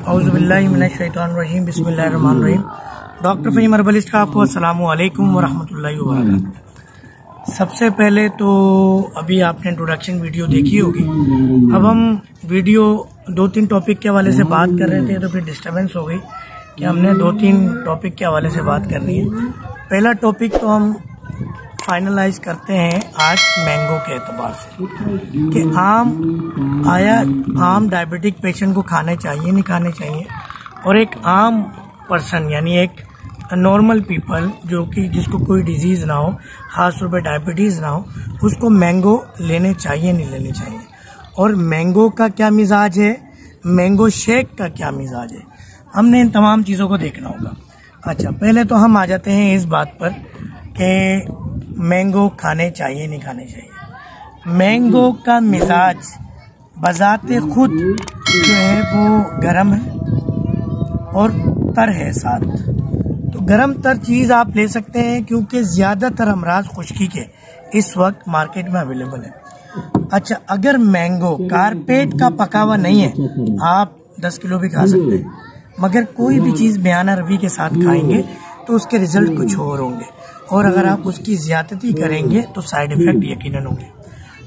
औज़ुबिल्लाहि मिनश्शैतानिर्रजीम बिस्मिल्लाहिर्रहमानिर्रहीम। Doctor Faheem herbalist का आपको अस्सलामु अलैकुम वरहमतुल्लाहि वबरकातुहू। सबसे पहले तो अभी आपने इंट्रोडक्शन वीडियो देखी होगी। अब हम वीडियो 2-3 टॉपिक के हवाले से बात कर रहे थे, तो फिर डिस्टर्बेंस हो गई कि हमने 2-3 टॉपिक के हवाले से बात करनी है। पहला टॉपिक तो हम फाइनलाइज करते हैं आज मैंगो के एतबार से कि आम डायबिटिक पेशेंट को खाने चाहिए नहीं खाने चाहिए, और एक आम पर्सन यानी एक नॉर्मल पीपल जो कि जिसको कोई डिजीज ना हो, खास तौर पर डायबिटीज ना हो, उसको मैंगो लेने चाहिए नहीं लेने चाहिए, और मैंगो का क्या मिजाज है, मैंगो शेक का क्या मिजाज है, हमने इन तमाम चीज़ों को देखना होगा। अच्छा, पहले तो हम आ जाते हैं इस बात पर कि मैंगो खाने चाहिए नहीं खाने चाहिए। मैंगो का मिजाज बजाते खुद जो है वो गर्म है और तर है साथ, तो गर्म तर चीज़ आप ले सकते हैं क्योंकि ज़्यादातर अमराज खुश्की के इस वक्त मार्केट में अवेलेबल है। अच्छा, अगर मैंगो कारपेट का पका हुआ नहीं है, आप 10 किलो भी खा सकते हैं, मगर कोई भी चीज़ बयाना रवि के साथ खाएंगे तो उसके रिजल्ट कुछ और होंगे, और अगर आप उसकी ज्यादती करेंगे तो साइड इफेक्ट यकीनन होंगे।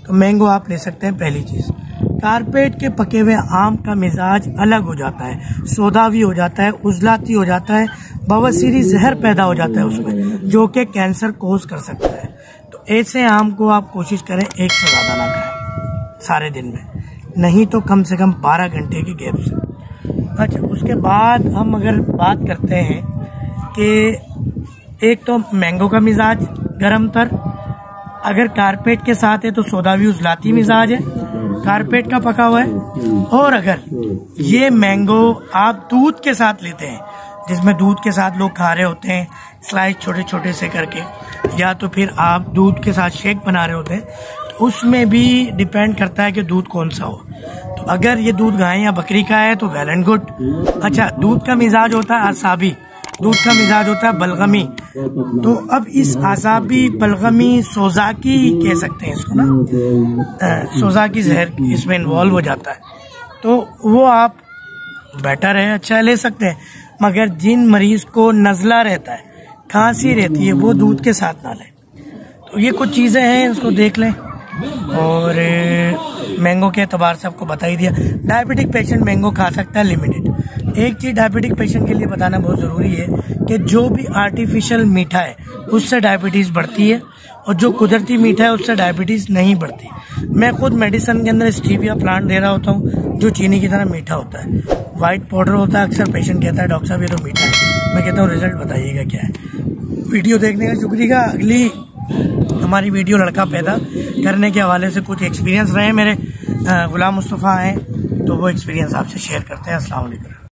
तो मैंगो आप ले सकते हैं। पहली चीज़, कारपेट के पके हुए आम का मिजाज अलग हो जाता है, सौदावी हो जाता है, उजलाती हो जाता है, बवासीरी जहर पैदा हो जाता है उसमें, जो कि कैंसर कोज कर सकता है। तो ऐसे आम को आप कोशिश करें एक से ज़्यादा ना खाएं सारे दिन में, नहीं तो कम से कम 12 घंटे के गैप से। अच्छा, उसके बाद हम अगर बात करते हैं कि एक तो मैंगो का मिजाज गरम तर, अगर कारपेट के साथ है तो सौदावी उजलाती मिजाज है, कारपेट का पका हुआ है, और अगर ये मैंगो आप दूध के साथ लेते हैं, जिसमें दूध के साथ लोग खा रहे होते हैं स्लाइस छोटे छोटे से करके, या तो फिर आप दूध के साथ शेक बना रहे होते हैं, तो उसमें भी डिपेंड करता है कि दूध कौन सा हो। तो अगर ये दूध गाय या बकरी का है तो वेल एंड गुड। अच्छा, दूध का मिजाज होता है असाबी, दूध का मिजाज होता है बलगमी, तो अब इस आसाबी बलगमी सोजाकी कह सकते हैं इसको ना, सोजाकी जहर इसमें इन्वॉल्व हो जाता है, तो वो आप बेटर है, अच्छा ले सकते हैं। मगर जिन मरीज को नज़ला रहता है, खांसी रहती है, वो दूध के साथ ना लें। तो ये कुछ चीज़ें हैं, इसको देख लें। और मैंगो के एतबार से आपको बता ही दिया, डायबिटिक पेशेंट मैंगो खा सकता है लिमिटेड। एक चीज़ डायबिटिक पेशेंट के लिए बताना बहुत ज़रूरी है कि जो भी आर्टिफिशियल मीठा है उससे डायबिटीज़ बढ़ती है, और जो कुदरती मीठा है उससे डायबिटीज़ नहीं बढ़ती। मैं खुद मेडिसिन के अंदर स्टीविया प्लांट दे रहा होता हूँ जो चीनी की तरह मीठा होता है, वाइट पाउडर होता है। अक्सर पेशेंट कहता है डॉक्टर साहब ये तो मीठा है, मैं कहता हूँ रिजल्ट बताइएगा क्या है। वीडियो देखने का शुक्रिया। अगली हमारी वीडियो लड़का पैदा करने के हवाले से कुछ एक्सपीरियंस रहे मेरे, गुलाम मुस्तफ़ा हैं, तो वो एक्सपीरियंस आपसे शेयर करते हैं। अस्सलाम वालेकुम।